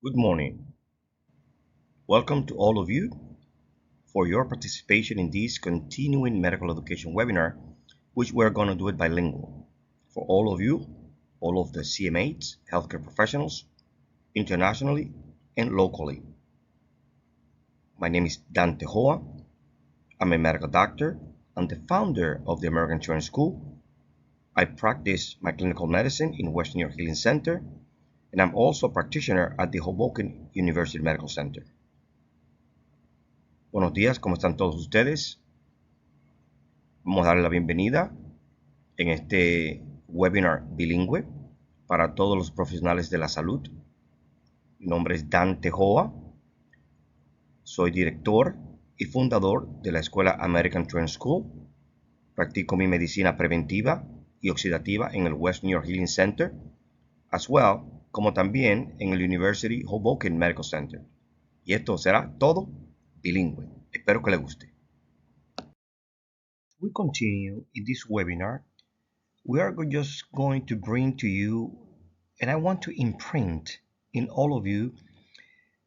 Good morning. Welcome to all of you for your participation in this continuing medical education webinar, which we're going to do it bilingual. For all of you, all of the CMAs, healthcare professionals, internationally and locally. My name is Dan Tejoa. I'm a medical doctor. I'm the founder of the American Insurance School. I practice my clinical medicine in West New York Healing Center, and I'm also a practitioner at the Hoboken University Medical Center. Buenos días, ¿cómo están todos ustedes? Vamos a darle la bienvenida en este webinar bilingüe para todos los profesionales de la salud. Mi nombre es Dan Tejoa. Soy director y fundador de la escuela American Trend School. Practico mi medicina preventiva y oxidativa en el West New York Healing Center, as well como también en el University Hoboken Medical Center. Y esto será todo bilingüe. Espero que le guste. We continue in this webinar. We are just going to bring to you, and I want to imprint in all of you,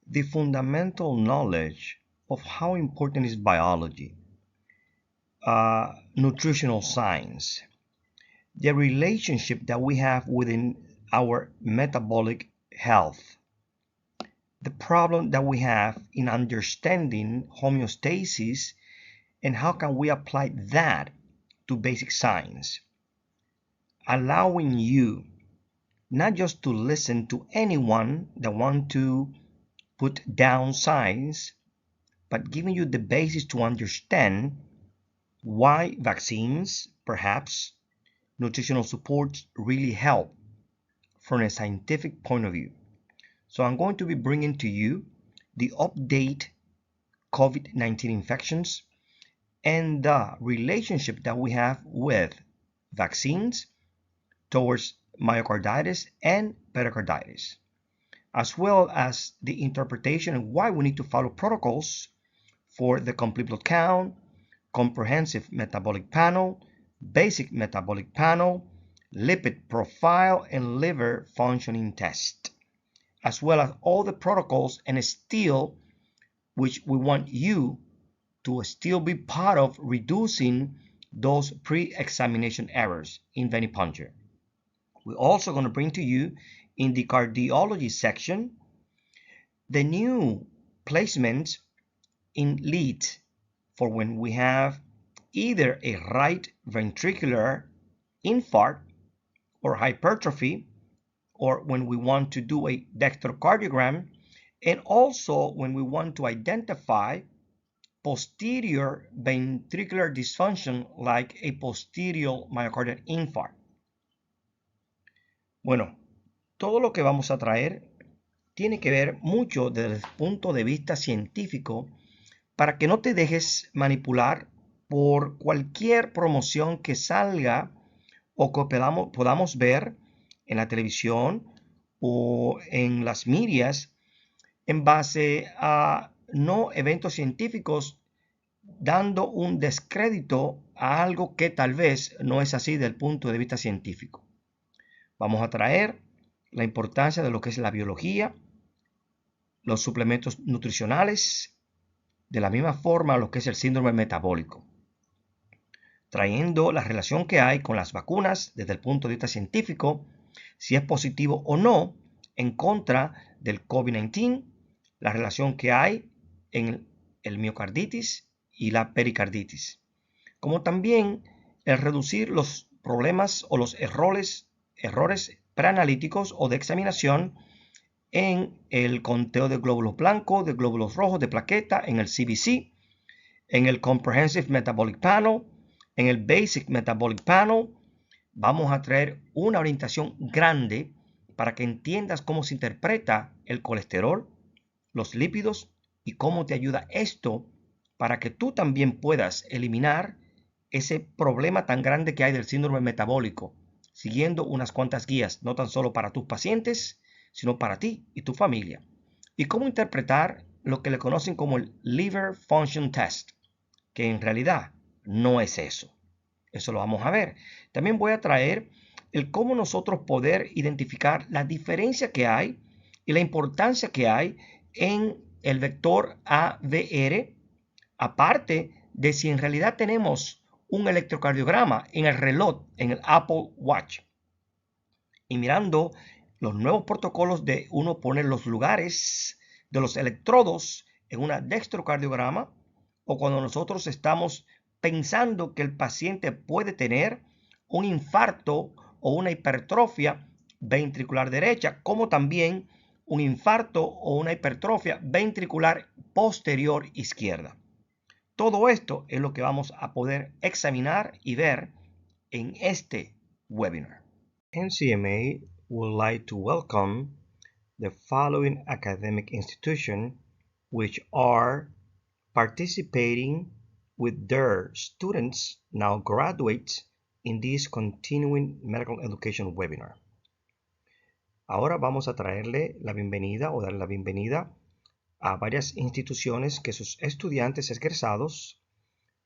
the fundamental knowledge of how important is biology, nutritional science, the relationship that we have within our metabolic health, the problem that we have in understanding homeostasis, and how can we apply that to basic science, allowing you not just to listen to anyone that want to put down science, but giving you the basis to understand why vaccines, perhaps nutritional supports, really help from a scientific point of view. So I'm going to be bringing to you the update COVID-19 infections and the relationship that we have with vaccines towards myocarditis and pericarditis, as well as the interpretation of why we need to follow protocols for the complete blood count, comprehensive metabolic panel, basic metabolic panel, lipid profile, and liver functioning test, as well as all the protocols and still, which we want you to still be part of reducing those pre-examination errors in venipuncture. We're also going to bring to you in the cardiology section the new placements in lead for when we have either a right ventricular infarct or hypertrophy, or when we want to do a dextrocardiogram, and also when we want to identify posterior ventricular dysfunction like a posterior myocardial infarct. Bueno, todo lo que vamos a traer tiene que ver mucho desde el punto de vista científico para que no te dejes manipular por cualquier promoción que salga o que podamos ver en la televisión o en las medias en base a no eventos científicos, dando un descrédito a algo que tal vez no es así desde el punto de vista científico. Vamos a traer la importancia de lo que es la biología, los suplementos nutricionales, de la misma forma lo que es el síndrome metabólico, trayendo la relación que hay con las vacunas desde el punto de vista científico, si es positivo o no en contra del COVID-19, la relación que hay en el miocarditis y la pericarditis, como también el reducir los problemas o los errores preanalíticos o de examinación en el conteo de glóbulos blancos, de glóbulos rojos, de plaqueta, en el CBC, en el Comprehensive Metabolic Panel, en el Basic Metabolic Panel. Vamos a traer una orientación grande para que entiendas cómo se interpreta el colesterol, los lípidos y cómo te ayuda esto para que tú también puedas eliminar ese problema tan grande que hay del síndrome metabólico, siguiendo unas cuantas guías, no tan solo para tus pacientes, sino para ti y tu familia. Y cómo interpretar lo que le conocen como el Liver Function Test, que en realidad no es eso. Eso lo vamos a ver. También voy a traer el cómo nosotros poder identificar la diferencia que hay y la importancia que hay en el vector AVR, aparte de si en realidad tenemos un electrocardiograma en el reloj, en el Apple Watch, y mirando los nuevos protocolos de uno poner los lugares de los electrodos en una dextrocardiograma, o cuando nosotros estamos pensando que el paciente puede tener un infarto o una hipertrofia ventricular derecha, como también un infarto o una hipertrofia ventricular posterior izquierda. Todo esto es lo que vamos a poder examinar y ver en este webinar. NCMA would like to welcome the following academic institutions which are participating with their students, now graduates, in this continuing medical education webinar. Ahora vamos a traerle la bienvenida o darle la bienvenida a varias instituciones que sus estudiantes egresados,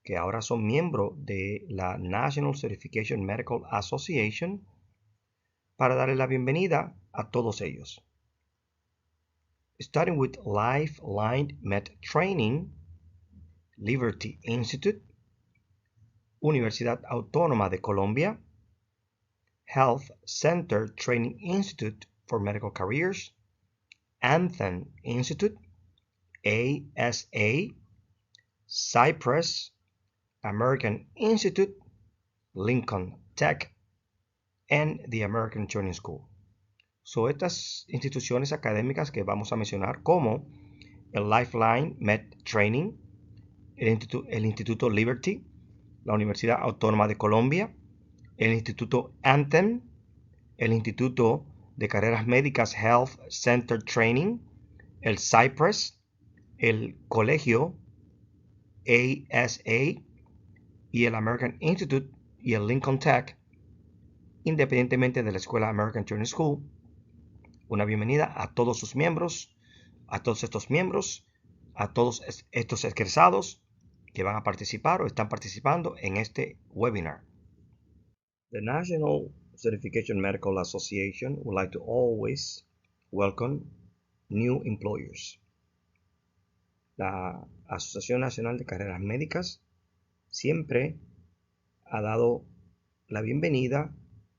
que ahora son miembros de la National Certification Medical Association, para darle la bienvenida a todos ellos. Starting with Lifeline Med Training, Liberty Institute, Universidad Autónoma de Colombia, Health Center Training Institute for Medical Careers, Anthem Institute, ASA, Cypress, American Institute, Lincoln Tech, and the American Training School. So, estas instituciones académicas que vamos a mencionar, como el Lifeline Med Training, el Instituto Liberty, la Universidad Autónoma de Colombia, el Instituto Anthem, el Instituto de Carreras Médicas Health Center Training, el Cypress, el Colegio ASA y el American Institute y el Lincoln Tech, independientemente de la Escuela American Training School. Una bienvenida a todos sus miembros, a todos estos miembros, a todos estos egresados que van a participar o están participando en este webinar. The National Certification Medical Association would like to always welcome new employers. La Asociación Nacional de Carreras Médicas siempre ha dado la bienvenida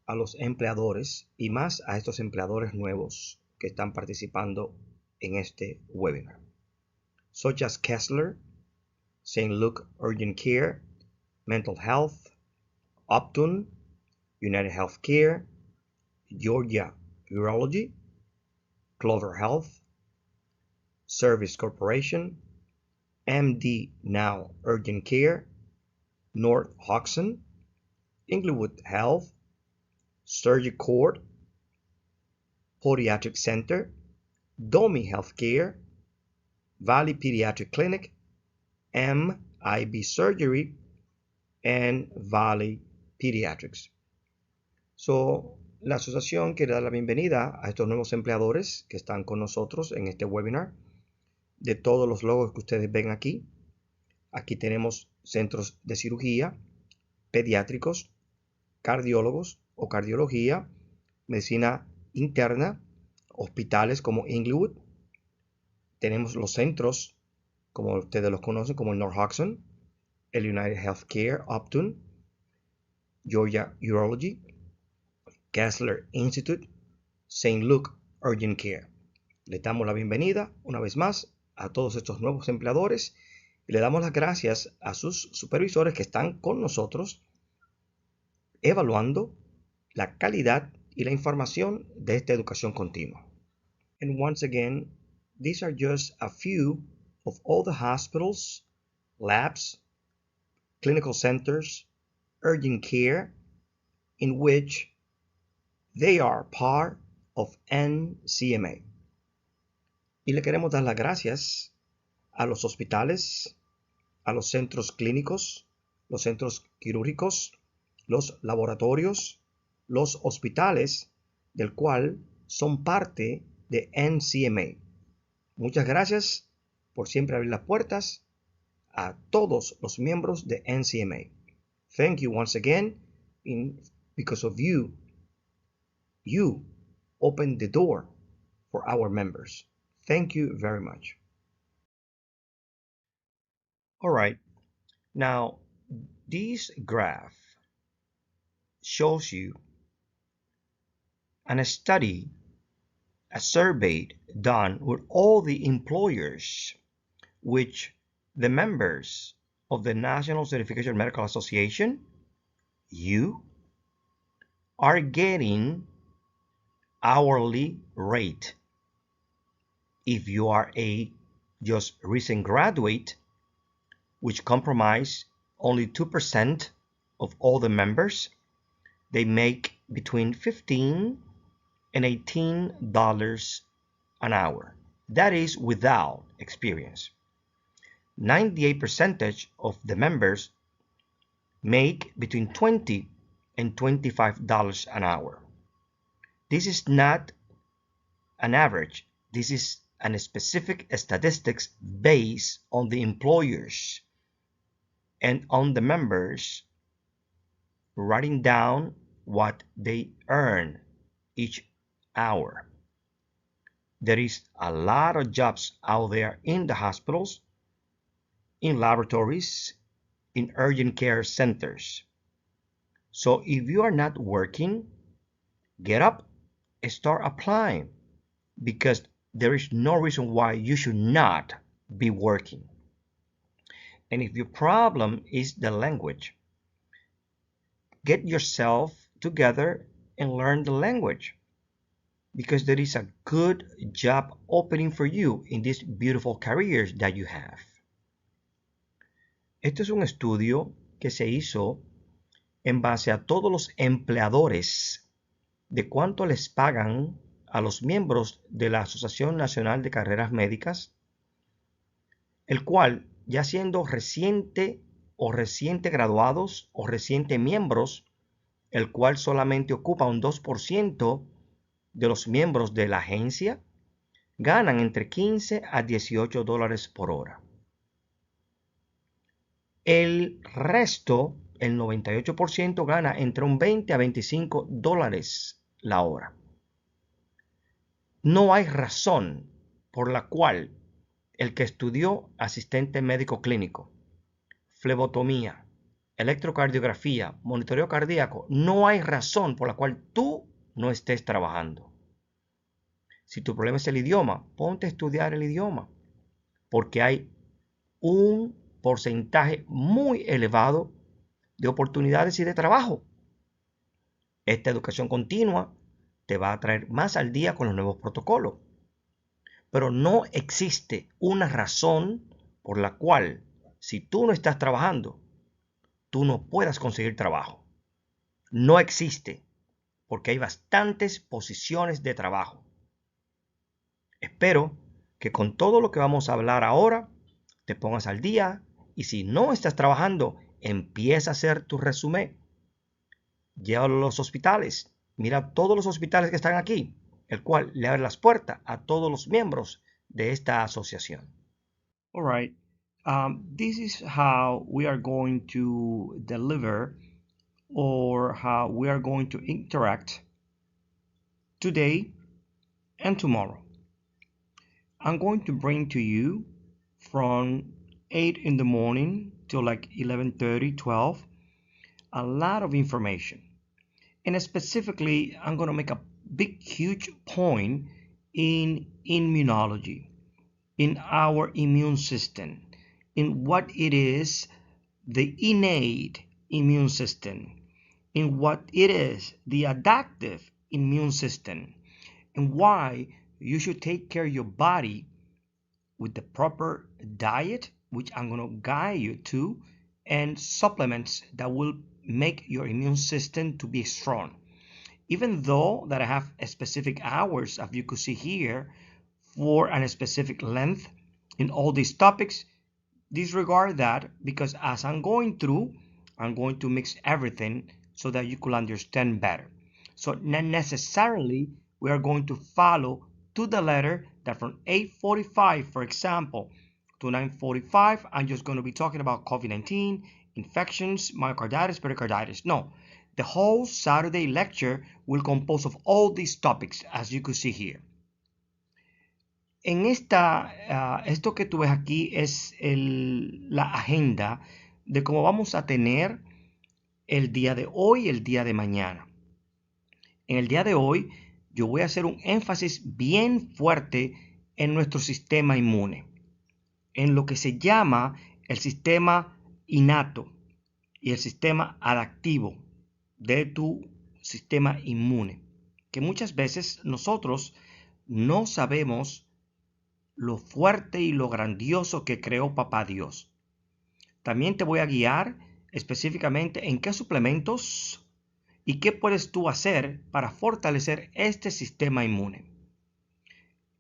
a los empleadores y más a estos empleadores nuevos que están participando en este webinar, such as Kessler, St. Luke Urgent Care, Mental Health, Optum, United Healthcare, Georgia Urology, Clover Health, Service Corporation, MD Now Urgent Care, North Hodgson, Inglewood Health, Surgicord, Podiatric Center, Domi Healthcare, Valley Pediatric Clinic, MIB Surgery, and Valley Pediatrics. So, la asociación quiere dar la bienvenida a estos nuevos empleadores que están con nosotros en este webinar. De todos los logos que ustedes ven aquí, aquí tenemos centros de cirugía, pediátricos, cardiólogos o cardiología, medicina interna, hospitales como Inglewood. Tenemos los centros, como ustedes los conocen, como el North Hodgson, el United Healthcare, Optum, Georgia Urology, Kessler Institute, St. Luke Urgent Care. Le damos la bienvenida una vez más a todos estos nuevos empleadores y le damos las gracias a sus supervisores que están con nosotros evaluando la calidad y la información de esta educación continua. And once again, these are just a few of all the hospitals, labs, clinical centers, urgent care, in which they are part of NCMA. Y le queremos dar las gracias a los hospitales, a los centros clínicos, los centros quirúrgicos, los laboratorios, los hospitales, del cual son parte de NCMA. Muchas gracias por siempre abrir las puertas a todos los miembros de NCMA. Thank you once again. Because of you, you opened the door for our members. Thank you very much. All right, now this graph shows you a study, a survey done with all the employers, which the members of the National Certification Medical Association, you, are getting hourly rate. If you are a just recent graduate, which comprise only 2% of all the members, they make between $15 and $18 an hour. That is without experience. 98% of the members make between $20 and $25 an hour. This is not an average. This is a specific statistics based on the employers and on the members writing down what they earn each hour. There is a lot of jobs out there in the hospitals, in laboratories, in urgent care centers. So if you are not working, get up and start applying, because there is no reason why you should not be working. And if your problem is the language, get yourself together and learn the language, because there is a good job opening for you in these beautiful careers that you have. Este es un estudio que se hizo en base a todos los empleadores de cuánto les pagan a los miembros de la Asociación Nacional de Carreras Médicas, el cual, ya siendo reciente o reciente graduados o reciente miembros, el cual solamente ocupa un 2% de los miembros de la agencia, ganan entre 15 a 18 dólares por hora. El resto, el 98%, gana entre un 20 a 25 dólares la hora. No hay razón por la cual el que estudió asistente médico clínico, flebotomía, electrocardiografía, monitoreo cardíaco, no hay razón por la cual tú no estés trabajando. Si tu problema es el idioma, ponte a estudiar el idioma, porque hay un porcentaje muy elevado de oportunidades y de trabajo. Esta educación continua te va a traer más al día con los nuevos protocolos. Pero no existe una razón por la cual, si tú no estás trabajando, tú no puedas conseguir trabajo. No existe, porque hay bastantes posiciones de trabajo. Espero que con todo lo que vamos a hablar ahora, te pongas al día, y si no estás trabajando, empieza a hacer tu resumen. Llévalo a los hospitales. Mira todos los hospitales que están aquí, el cual le abre las puertas a todos los miembros de esta asociación. All right. This is how we are going to deliver, or how we are going to interact today and tomorrow. I'm going to bring to you from 8 in the morning till like 11:30, 12, a lot of information. And specifically, I'm going to make a big, huge point in immunology, in our immune system, in what it is, the innate immune system, in what it is, the adaptive immune system, and why you should take care of your body with the proper diet, which I'm going to guide you to, and supplements that will make your immune system to be strong. Even though that I have a specific hours, as you could see here, for a specific length in all these topics, disregard that, because as I'm going through, I'm going to mix everything so that you could understand better. So not necessarily we are going to follow to the letter that from 8:45, for example, to 9:45, I'm just going to be talking about COVID-19, infections, myocarditis, pericarditis. No, the whole Saturday lecture will compose of all these topics, as you could see here. Esto que tú ves aquí es la agenda de cómo vamos a tener el día de hoy y el día de mañana. En el día de hoy yo voy a hacer un énfasis bien fuerte en nuestro sistema inmune, en lo que se llama el sistema innato y el sistema adaptivo de tu sistema inmune, que muchas veces nosotros no sabemos lo fuerte y lo grandioso que creó Papá Dios. También te voy a guiar específicamente en qué suplementos y qué puedes tú hacer para fortalecer este sistema inmune.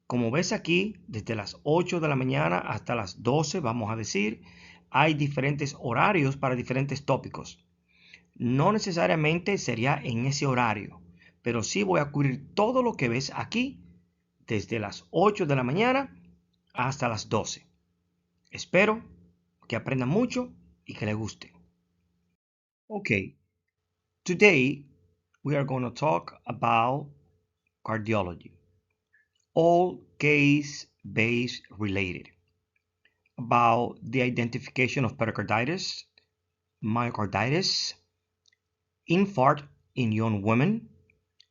Como ves aquí, desde las 8 de la mañana hasta las 12, vamos a decir, hay diferentes horarios para diferentes tópicos. No necesariamente sería en ese horario, pero sí voy a cubrir todo lo que ves aquí, desde las 8 de la mañana hasta las 12. Espero que aprendan mucho y que les guste. Okay, today we are going to talk about cardiology, all case-based related, about the identification of pericarditis, myocarditis, infarct in young women,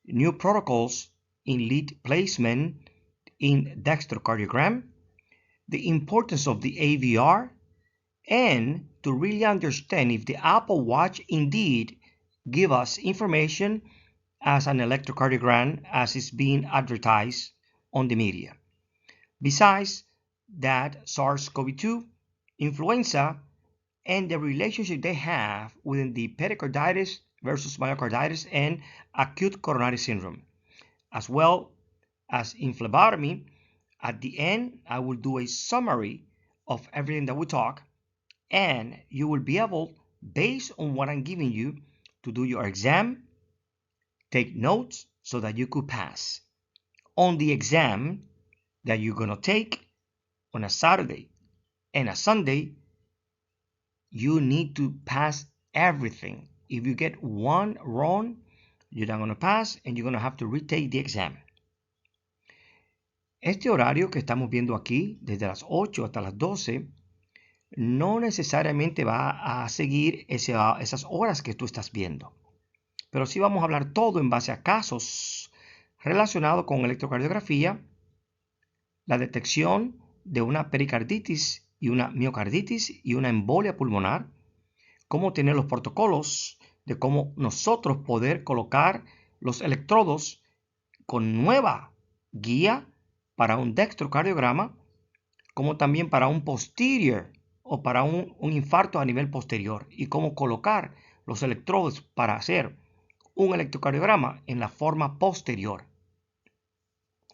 new protocols in lead placement in dextrocardiogram, the importance of the AVR, and to really understand if the Apple Watch indeed give us information as an electrocardiogram as is being advertised on the media. Besides that, SARS-CoV-2, influenza, and the relationship they have within the pericarditis versus myocarditis and acute coronary syndrome, as well as in phlebotomy. At the end, I will do a summary of everything that we talk, and you will be able, based on what I'm giving you, to do your exam, take notes so that you could pass on the exam that you're going to take on a Saturday and a Sunday. You need to pass everything. If you get one wrong, you're not going to pass and you're going to have to retake the exam. Este horario que estamos viendo aquí, desde las 8 hasta las 12, no necesariamente va a seguir esas horas que tú estás viendo. Pero sí vamos a hablar todo en base a casos relacionados con electrocardiografía, la detección de una pericarditis y una miocarditis y una embolia pulmonar, cómo tener los protocolos de cómo nosotros poder colocar los electrodos con nueva guía para un dextrocardiograma, como también para un posterior o para un infarto a nivel posterior, y cómo colocar los electrodos para hacer un electrocardiograma en la forma posterior.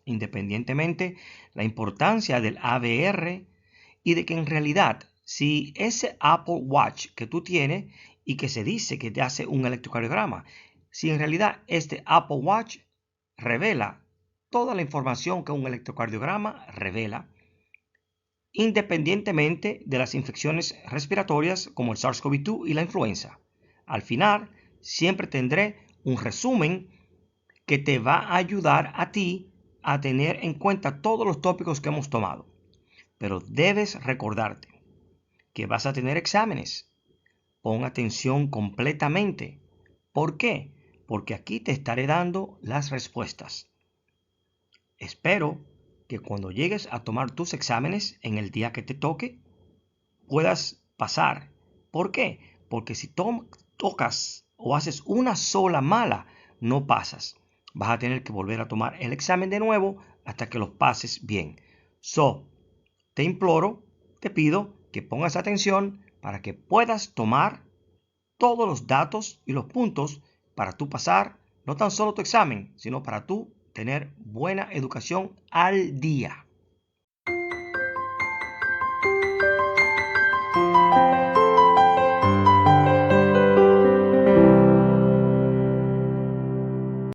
Independientemente la importancia del AVR y de que en realidad si ese Apple Watch que tú tienes y que se dice que te hace un electrocardiograma, si en realidad este Apple Watch revela toda la información que un electrocardiograma revela, independientemente de las infecciones respiratorias como el SARS-CoV-2 y la influenza. Al final, siempre tendré un resumen que te va a ayudar a ti a tener en cuenta todos los tópicos que hemos tomado. Pero debes recordarte que vas a tener exámenes. Pon atención completamente. ¿Por qué? Porque aquí te estaré dando las respuestas. Espero que cuando llegues a tomar tus exámenes en el día que te toque, puedas pasar. ¿Por qué? Porque si tocas o haces una sola mala, no pasas. Vas a tener que volver a tomar el examen de nuevo hasta que los pases bien. Te imploro, te pido que pongas atención para que puedas tomar todos los datos y los puntos para tú pasar no tan solo tu examen, sino para tú tener buena educación al día.